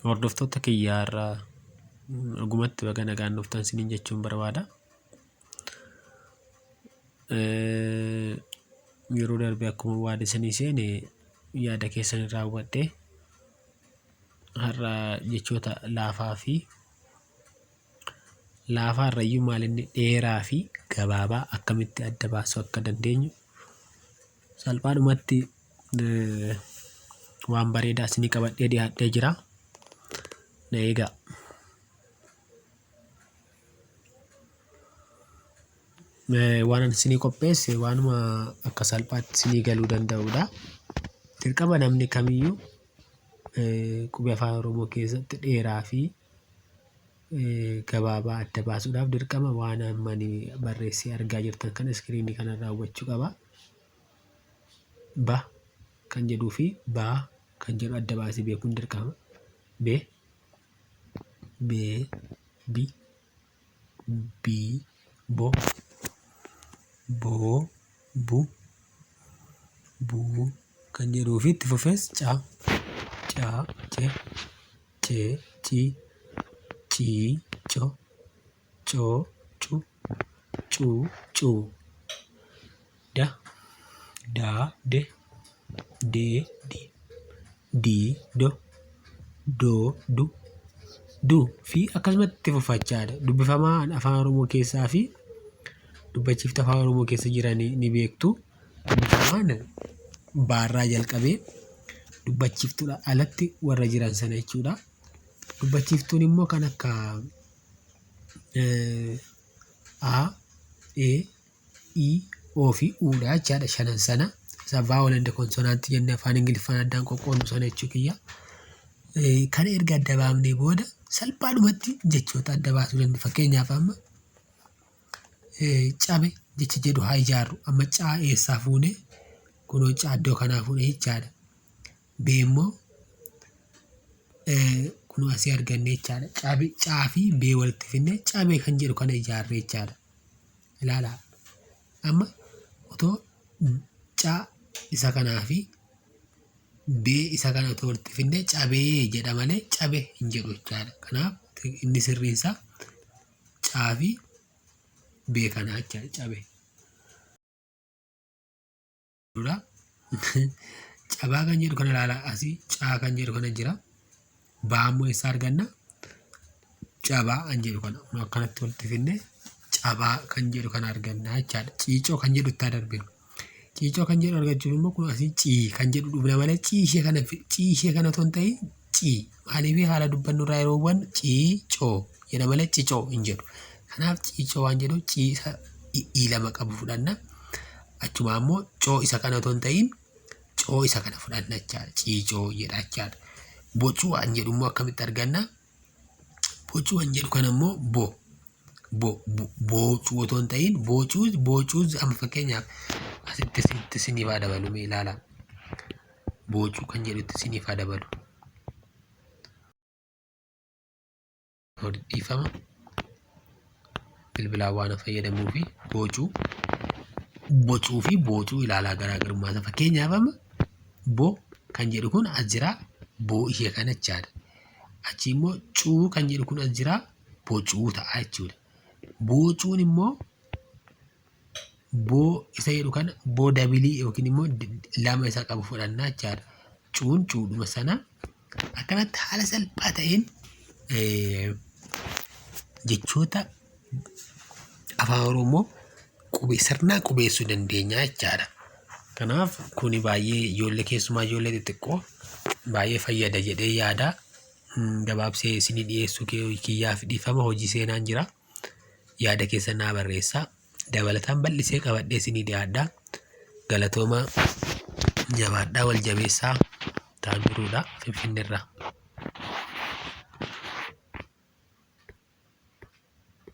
Hordoftoota kiyyaarraa dhugumatti baga nagaan dhuftan isiniin jechuun barbaada. Yeroo darbe akkuma waada isinii seene yaada keessan raawwadhe har'a jechoota laafaa irrayyuu maalinni dheeraa fi gabaabaa akkamitti adda baasuu akka dandeenyu salphaadhumatti waan bareedaa isinii qabadhee dhiyaadhee jira. Na eegaa. Waan isinii qopheesse waanuma akka salphaatti isinii galuu danda'udha. Dirqama namni kamiyyuu qubee afaan Oromoo keessatti dheeraa fi gabaabaa adda baasuudhaaf dirqama waan amma barreessee argaa jirtan kana iskiriinii kanarraa hubachuu qaba. Ba kan jedhuu fi baa kan jedhu adda baasee beekuun dirqama. Be, bi, bo, bu kan jedhuu fi itti fufees ca, ce, ci, co, cu, da, de, di, do, du fi akkasumatti itti fufachaadha. Dubbifamaan afaan Oromoo keessaa fi dubbachiifta afaan Oromoo keessa jiran ni beektu. Dubbifamaan baarraa jalqabee dubbachiiftuudha alatti warra jiran sana jechuudha. Dubbachiiftuun immoo kan akka a, e, i, o fi uudha jechaadha. Shanan sana vowel and consonant jennee afaan Ingiliffaan addaan qoqqoodnu sana jechuu kiyya. Kana erga adda baafnee booda salphaadhumatti jechoota adda baasuu dandeenya. Fakkeenyaaf amma cabe jecha jedhu haa ijaarru. Amma caa eessaa fuune kunoo caa iddoo kanaa fuune jechaadha. Bee immoo kunoo asii arganne jechaadha. Caa fi bee walitti finne cabee kan jedhu kana ijaarre jechaadha. Ilaalaa. Amma otoo caa isa kanaa fi bee isa kana otoo walitti finne cabee jedha malee cabe hin jedhu jechaadha. Kanaaf inni sirriin isaa caa fi bee kanaa jechaadha. Cabe. Cabaa kan jedhu kana ilaalaa asii caa kan jedhu kana jira. Baa immoo eessaa arganna? Cabaa kan jedhu kana akkanatti walitti finne cabaa kan jedhu kana arganna jechaadha. Ciicoo kan jedhu itti darbinu. Ciicoo kan jedhu argachuuf immoo kun asii cii kan jedhu dhufna malee ciishee kana otoo hin ta'in cii. Maaliif haala dubbannu irraa yeroo hubannu ciicoo jedha malee cicoo hin jedhu. Kanaaf ciicoo waan jedhu ciisa lama qabu fudhanna. Achuma immoo coo isa kana otoo hin ta'in coo isa kana fudhanna jechaadha. Ciicoo jedha jechaadha. Bocuu waan jedhu immoo akkamitti arganna? Bocuu waan jedhu kana immoo boocuu otoo hin ta'in boocuu amma fakkeenyaaf asitti isiniif haa dabalu mee ilaalaa. Boocuu kan jedhutti isiniif haa dabalu. Dhiifama. Bilbilaan waan fayyadamuu fi bocuu fi boocuu ilaalaa garaagarummaa isaa. Fakkeenyaaf amma bo kan jedhu kun as jira boo ishee kana jechaadha. Achi immoo cuu kan jedhu kun as jira bocuu ta'a jechuudha. Boocuun immoo boo isa jedhu kana boo dabilii yookiin immoo lama isa qabu fudhannaa jechaadha. Cuun cuudhuma sana akkanatti haala salphaa ta'een jechoota afaan Oromoo sirnaan qubeessuu dandeenya jechaadha. Kanaaf kuni baay'ee ijoollee keessumaa ijoollee xixiqqoo baay'ee fayyada jedhee yaada. Gabaabsee isinii dhiyeessuu kiyyaaf dhiifama. Hojii seenaan jira. Yaada keessan naa barreessaa. Dabalataan bal'isee qabadhee isinii dhiyaadhaa. Galatooma jabaadhaa wal jabeessaa ta'an jiruudha Finfinneerraa.